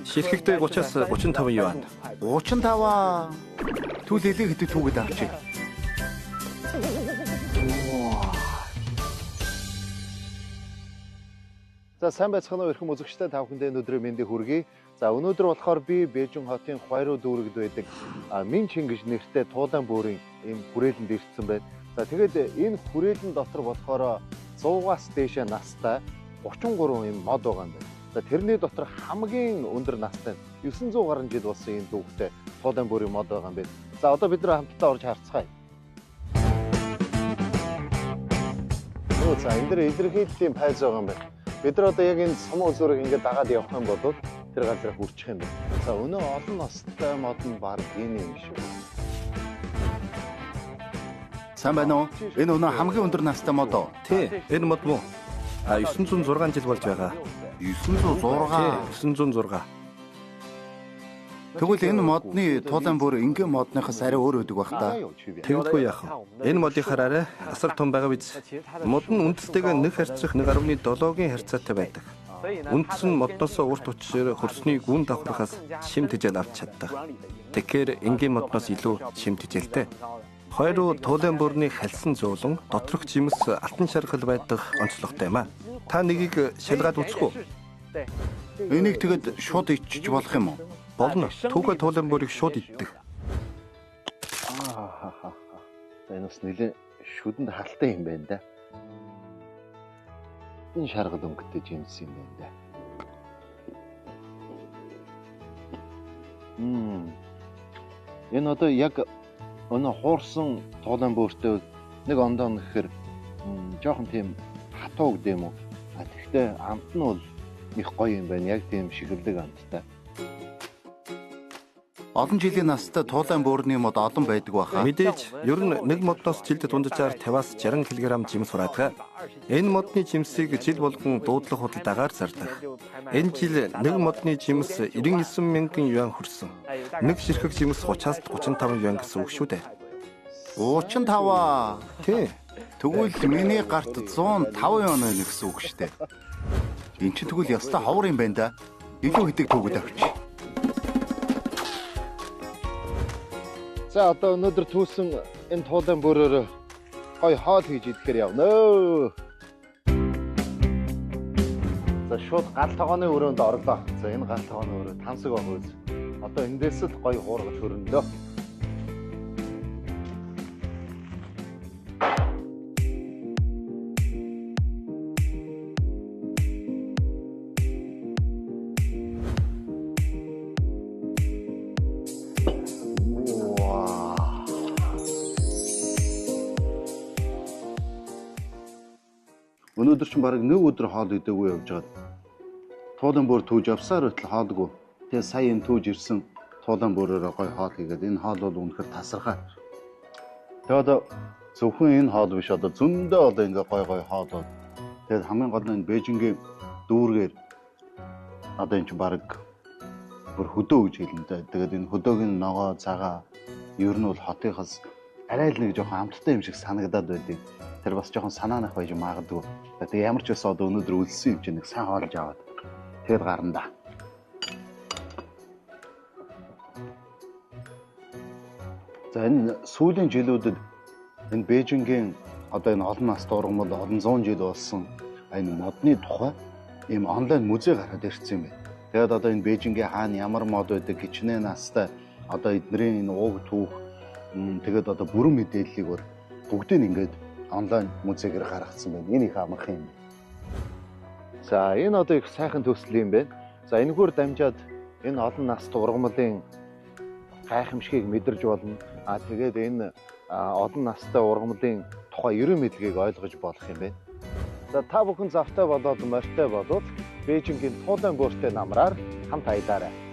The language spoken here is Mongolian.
Ширхэгдээ 30-аас 35 юан. 35 түүл хэлээ хэдэг түүгээд авчи. За сайн байцгаана уу эрхэм үзэгчдээ та бүхэндээ өнөөдрийн мэндийг хүргэе. За өнөөдөр болохоор би Бээжин хотын Хуайруу дүүрэгд байдаг Мин Чин гэж нэртэй туулайн бөөрийн ийм хүрээлэнд ирсэн байна. За тэгээд энэ хүрээлэн дотор болохоор 100-аас дээшээ настай 33 ийм мод байгаа юм байна. За тэрний дотор хамгийн өндөр настай 900 гаруй жил болсон ийм дүүхтэй туулайн бөөрийн мод байгаа юм байна. За одоо бид нэр хамтдаа орж харцгаая. За энэ дэр илэрхийллийн пайз байгаа юм байна. Бид нар одоо яг энэ сум үзүүрийг ингээд дагаад явах юм бол тэр газараа хүрчих юм байна. За өнөө олон настай мод нь баг энэ юм шүү. Сайн байна уу? Энэ өнөө хамгийн өндөр настай мод уу? Тий, энэ мод муу. 906 жил болж байгаа. 906. Тэгвэл энэ модны туулайн бүр ингийн модныхаас арай өөр өдөг байх та. Тэгвэл яах вэ? Энэ модынхаар арай асар том байгаа биз. Мод нь үндэстэйгээ 1:1.7-гийн харьцаатай байдаг. Үндэс нь модноос урт учраар хөрсний гүн давхархаас шим тэжээл авч чаддаг. Тэгэхээр энгийн модноос илүү шим тэжээлтэй. Хуайруу туулайн бүрний халсан зуулан доторх жимс алтан шаргал байдаг онцлогтой юм а. Та нэгийг шалгаад үзэх үү? Энийг тэгэд шууд ичиж болох юм уу? Болно. Түүгээ туулайн бүрийг шууд иддэг. За энэ бас нэлээд шүдэнд халтай юм байна да. Энэ шаргал өнгөтэй жимс юм байна да. Энэ одоо яг өнөө хуурсан туулайн бүртэй нэг ондоо нэхэр жоохон тийм хатуу гэдэг юм уу? Тэгэхдээ амт нь бол их гоё юм байна. Яг тийм шигэлдэг амттай. Олон жилийн настай туулайн бөөрийн мод олон байдаг баха. Мэдээж, ер нь нэг модноос жилд дунджаар 50-аас 60 кг жимс сураадаг. Энэ модны жимсийг жил болгон дуудлах худалдаагаар зардаг. Энэ жил нэг модны жимс 99 мянган юан хүрсэн. Нэг ширхэг жимс 30-аас 35 юан гэсэн үг шүү дээ. 35. Тий. Тэгвэл миний гарт 105 юан байна гэсэн үг шүү дээ. Энд чинь тэгвэл ястаа ховор юм байна да. Илүү хэдэг түүгээд авчи. За одоо өнөөдөр түүсэн энэ туулайн бөөрөөр гой хоол хийж идэхээр явна. За шууд гал тогооны өрөөнд орлоо. За энэ гал тогооны өрөө тансаг баг үз. Одоо эндээс л гой хуургаж хөрнөлөө. Өнөөдөр чинь бараг нэг өдөр хоол идээгүй явж байгаа. Туулайн бөөр түүж явсаар байтал хоолгүй. Тэгээ сая энэ түүж ирсэн туулайн бөөрөөрөө гой хоол хийгээд энэ хоол бол үнэхээр тасархай. Тэгээ одоо зөвхөн энэ хоол биш одоо зөндөө одоо ингээ гой хоолоо. Тэгээд хамгийн гол нь энэ Бээжингийн дүүргээр одоо энэ чинь бараг бүр хөдөө гэж хэлнэ. Тэгээд энэ хөдөөгийн ногоо цагаа ер нь бол хотынхаас арай л нэг жоохон амттай юм шиг санагдаад байдیں۔ Тэр бас жоохон санаанах байж магадгүй. Тэгээ ямар ч байсан одоо өнөөдөр үлдсэн юм чинь нэг сайн хоолж аваад тэгээд гарна да. За энэ сүүлийн жилүүдэд энэ Бээжингийн одоо энэ олон настай ургамал олон зуун жил болсон энэ модны тухай ийм онлайн музей гараад ирсэн юм байна. Тэгээд одоо энэ Бээжингийн хаана ямар мод байдаг хичнээн настай одоо эднэрийн энэ ууг түүх тэгээд одоо бүрэн мэдээллийг бүгдийг ингээд онлайн музейгээр гаргацсан байна. Энэ их амархан юм. За энэ одоо их сайхан төсөл юм байна. За энэгээр дамжаад энэ олон настай ургамлын гайхамшигыг мэдэрч болно. Тэгээд энэ олон настай ургамлын тухай ерөн мэдлэгийг ойлгож болох юм байна. За та бүхэн завтай болоод морьтой болоод Бээжингийн туулайн бөөртэй намраар хамт аялаарай.